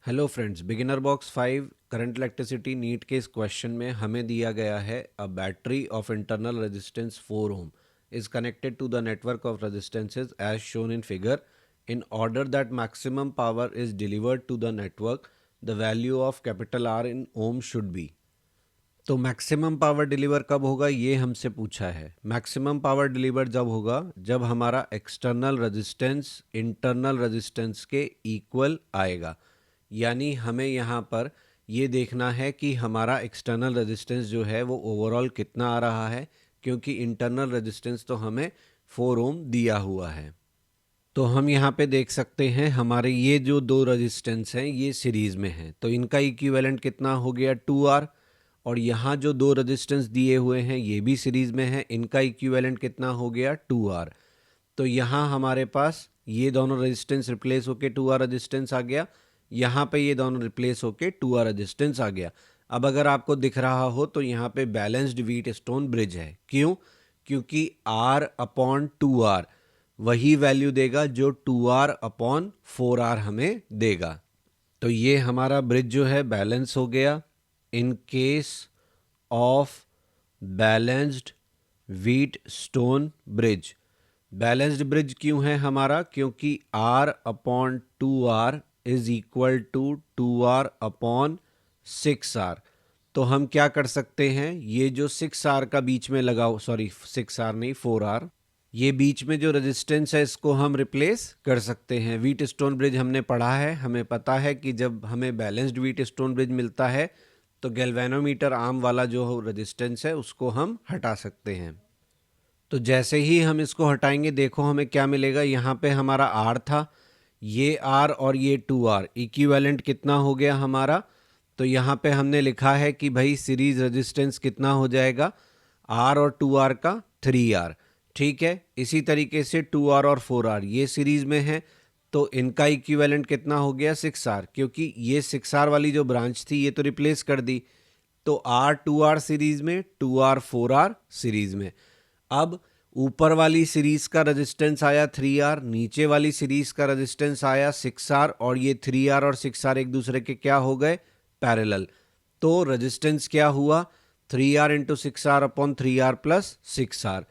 Hello friends, beginner box 5 current electricity NEET के इस question में हमें दिया गया है a battery of internal resistance 4 ohm is connected to the network of resistances as shown in figure in order that maximum power is delivered to the network the value of capital R in ohm should be. तो maximum power deliver कब होगा ये हमसे पूछा है। Maximum power deliver जब होगा जब हमारा एक्सटर्नल रेजिस्टेंस इंटरनल रेजिस्टेंस के इक्वल आएगा। यानी हमें यहाँ पर ये देखना है कि हमारा एक्सटर्नल रेजिस्टेंस जो है वो ओवरऑल कितना आ रहा है, क्योंकि इंटरनल रेजिस्टेंस तो हमें 4 ओम दिया हुआ है। तो हम यहाँ पे देख सकते हैं हमारे ये जो दो रेजिस्टेंस हैं ये सीरीज़ में हैं, तो इनका इक्विवेलेंट कितना हो गया 2R। और यहाँ जो दो रेजिस्टेंस दिए हुए हैं ये भी सीरीज़ में हैं, इनका इक्विवेलेंट कितना हो गया 2R। तो यहाँ हमारे पास ये दोनों रेजिस्टेंस रिप्लेस होके 2R रेजिस्टेंस आ गया, यहाँ पे ये दोनों रिप्लेस होके 2R रेजिस्टेंस आ गया। अब अगर आपको दिख रहा हो तो यहाँ पे बैलेंस्ड व्हीट स्टोन ब्रिज है। क्यों? क्योंकि R अपॉन 2R वही वैल्यू देगा जो 2R अपॉन 4R हमें देगा। तो ये हमारा ब्रिज जो है बैलेंस हो गया in case of balanced Wheatstone bridge. Balanced bridge क्यों है हमारा? क्योंकि R upon 2R is equal to 2R upon 6R। तो हम क्या कर सकते हैं, ये जो 6R का बीच में लगा, सॉरी 6R नहीं 4R, ये बीच में जो रेजिस्टेंस है इसको हम रिप्लेस कर सकते हैं। व्हीट स्टोन ब्रिज हमने पढ़ा है, हमें पता है कि जब हमें बैलेंस्ड व्हीट स्टोन ब्रिज मिलता है तो गैल्वेनोमीटर आर्म वाला जो रेजिस्टेंस है उसको हम हटा सकते हैं। तो जैसे ही हम इसको हटाएंगे देखो हमें क्या मिलेगा। यहाँ पे हमारा R था, ये R और ये 2R इक्विवेलेंट कितना हो गया हमारा। तो यहाँ पे हमने लिखा है कि भाई सीरीज रेजिस्टेंस कितना हो जाएगा, R और 2R का 3R। ठीक है, इसी तरीके से 2R और 4R ये सीरीज में है, तो इनका इक्विवेलेंट कितना हो गया 6R, क्योंकि ये 6R वाली जो ब्रांच थी ये तो रिप्लेस कर दी। तो R 2R सीरीज में, 2R 4R सीरीज में। अब ऊपर वाली सीरीज का रेजिस्टेंस आया 3R, नीचे वाली सीरीज का रेजिस्टेंस आया 6R, और ये 3R और 6R एक दूसरे के क्या हो गए, पैरेलल। तो रेजिस्टेंस क्या हुआ 3R into 6R upon 3R plus 6R।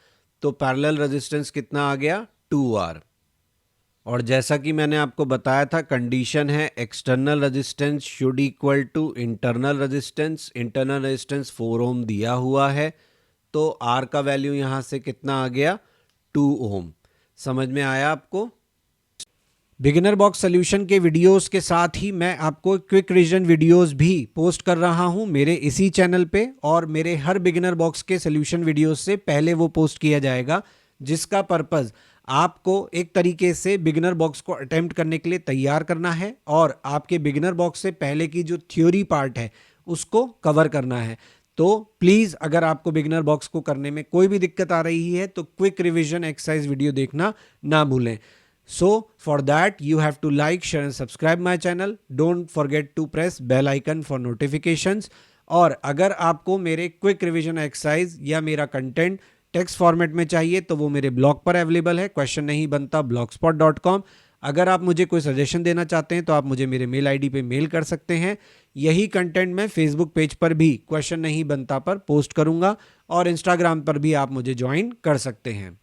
तो पैरेलल रेजिस्टेंस कितना आ गया 2R। और जैसा कि मैंने आपको बताया था कंडीशन है external resistance should equal to internal resistance. Internal resistance 4 ohm दिया हुआ है, तो R का वैल्यू यहाँ से कितना आ गया 2 ओम। समझ में आया आपको? बिगिनर बॉक्स सॉल्यूशन के वीडियोस के साथ ही मैं आपको क्विक रिवीजन वीडियोस भी पोस्ट कर रहा हूं मेरे इसी चैनल पे, और मेरे हर बिगिनर बॉक्स के सॉल्यूशन वीडियोस से पहले वो पोस्ट किया जाएगा, जिसका पर्पस आपको एक तरीके से बिगिनर बॉक्स को अटेम्प्ट करने के लिए तैयार करना है और आपके बिगिनर बॉक्स से पहले की जो थ्योरी पार्ट है उसको कवर करना है। तो प्लीज़ अगर आपको बिगिनर बॉक्स को करने में कोई भी दिक्कत आ रही है तो क्विक रिवीजन एक्सरसाइज वीडियो देखना ना भूलें। So for that you have to like, share and subscribe my channel. Don't forget to press bell icon for notifications. और अगर आपको मेरे क्विक रिवीजन एक्सरसाइज या मेरा कंटेंट टेक्स्ट फॉर्मेट में चाहिए तो वो मेरे ब्लॉग पर अवेलेबल है, क्वेश्चन नहीं बनता blogspot.com। अगर आप मुझे कोई सजेशन देना चाहते हैं तो आप मुझे मेरे मेल आईडी पे मेल कर सकते हैं। यही कंटेंट मैं फेसबुक पेज पर भी क्वेश्चन नहीं बनता पर पोस्ट करूंगा, और इंस्टाग्राम पर भी आप मुझे ज्वाइन कर सकते हैं।